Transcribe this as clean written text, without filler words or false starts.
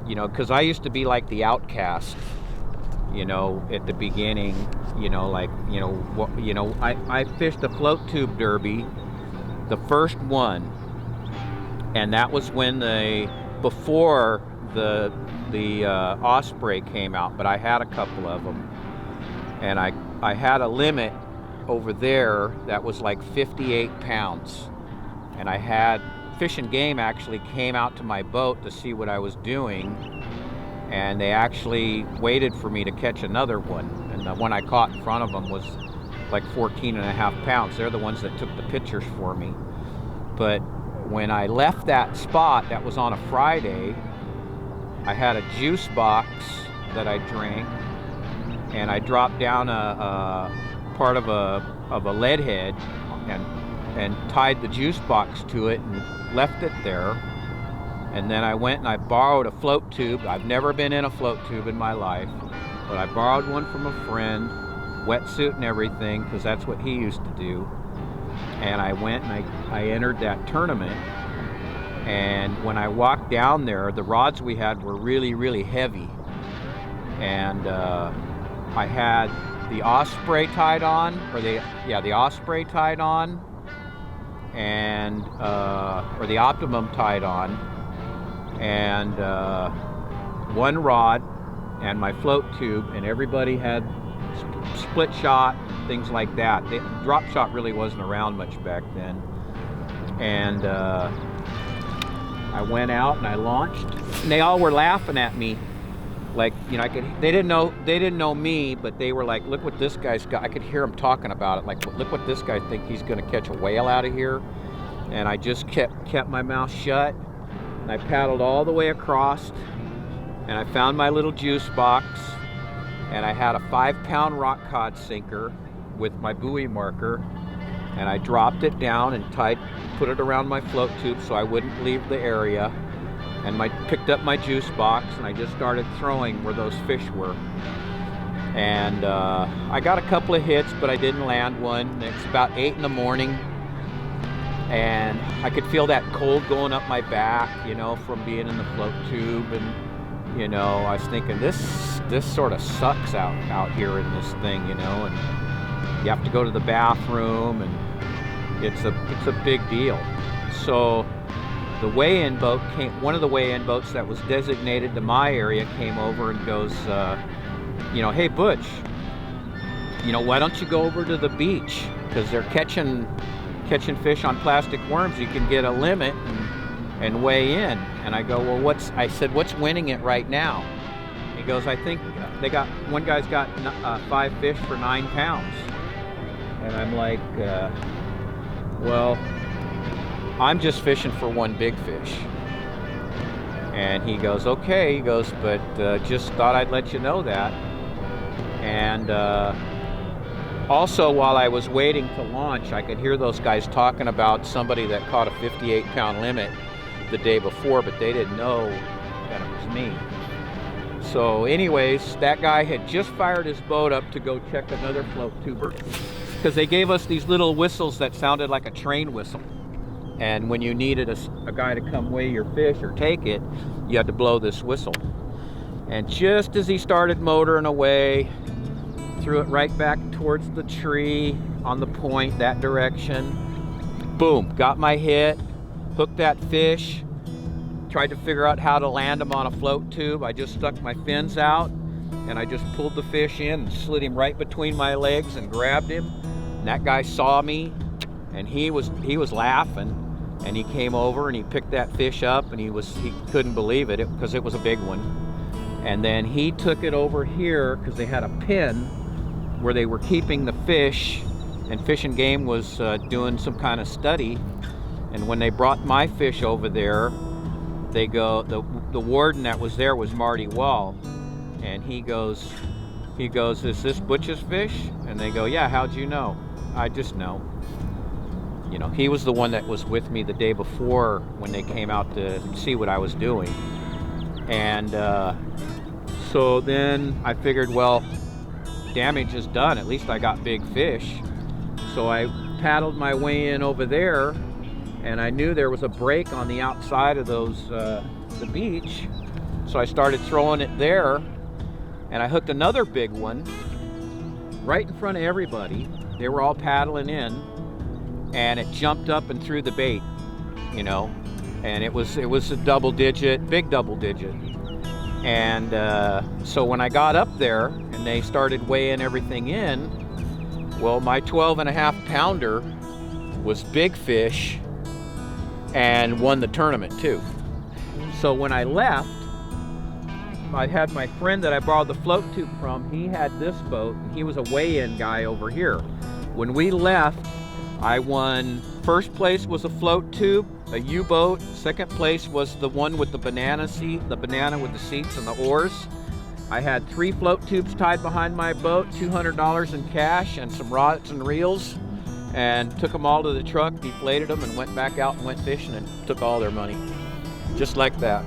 you know, because I used to be like the outcast, you know, at the beginning, you know, like, you know, I fished a float tube derby, the first one, and that was when before the Osprey came out, but I had a couple of them, and I had a limit over there that was like 58 pounds, and I had Fish and Game actually came out to my boat to see what I was doing, and they actually waited for me to catch another one, and the one I caught in front of them was like 14.5 pounds. They're the ones that took the pictures for me. But when I left that spot, that was on a Friday, I had a juice box that I drank, and I dropped down a part of a lead head and tied the juice box to it and left it there. And then I went and I borrowed a float tube. I've never been in a float tube in my life, but I borrowed one from a friend, wetsuit and everything, because that's what he used to do. And I went and I entered that tournament. And when I walked down there, the rods we had were really, really heavy. And I had the Osprey tied on, the Osprey tied on, and or the Optimum tied on, and one rod and my float tube, and everybody had split shot, things like that. The drop shot really wasn't around much back then. And I went out and I launched, and they all were laughing at me, like, you know, they didn't know me, but they were like, look what this guy's got. I could hear them talking about it, like, look what this guy thinks he's gonna catch a whale out of here. And I just kept my mouth shut, and I paddled all the way across, and I found my little juice box, and I had a 5-pound rock cod sinker with my buoy marker, and I dropped it down and put it around my float tube so I wouldn't leave the area, and picked up my juice box, and I just started throwing where those fish were. And I got a couple of hits, but I didn't land one. It's about 8 in the morning, and I could feel that cold going up my back, you know, from being in the float tube. And, you know, I was thinking, this sort of sucks out here in this thing, you know, and you have to go to the bathroom, and it's a big deal. So the weigh-in boat one of the weigh-in boats that was designated to my area came over and goes, you know, hey Butch, you know, why don't you go over to the beach, because they're catching fish on plastic worms. You can get a limit and weigh in. And I go, well, what's winning it right now? He goes, I think one guy's got 5 fish for 9 pounds. And I'm like, well, I'm just fishing for one big fish. And he goes, okay. He goes, but just thought I'd let you know that. And also, while I was waiting to launch, I could hear those guys talking about somebody that caught a 58-pound limit the day before, but they didn't know that it was me. So anyways, that guy had just fired his boat up to go check another float tuber, because they gave us these little whistles that sounded like a train whistle. And when you needed a guy to come weigh your fish or take it, you had to blow this whistle. And just as he started motoring away, threw it right back towards the tree on the point, that direction. Boom, got my hit, hooked that fish, tried to figure out how to land him on a float tube. I just stuck my fins out, and I just pulled the fish in and slid him right between my legs and grabbed him. And that guy saw me, and he was laughing, and he came over and he picked that fish up, and he couldn't believe it because it was a big one. And then he took it over here because they had a pen where they were keeping the fish, and Fish and Game was doing some kind of study. And when they brought my fish over there, they go, the warden that was there was Marty Wall, and he goes, is this Butch's fish? And they go, yeah, how'd you know? I just know. You know, he was the one that was with me the day before when they came out to see what I was doing. And so then I figured, well, damage is done. At least I got big fish. So I paddled my way in over there, and I knew there was a break on the outside of the beach. So I started throwing it there, and I hooked another big one right in front of everybody. They were all paddling in, and it jumped up and threw the bait, you know, and it was a double digit, big double digit. And so when I got up there and they started weighing everything in, well, my 12.5 pounder was big fish and won the tournament too. So when I left, I had my friend that I borrowed the float tube from. He had this boat, and he was a weigh-in guy over here. When we left, I won. First place was a float tube, a U-boat. Second place was the one with the banana seat, the banana with the seats and the oars. I had 3 float tubes tied behind my boat, $200 in cash, and some rods and reels, and took them all to the truck, deflated them, and went back out and went fishing and took all their money. Just like that.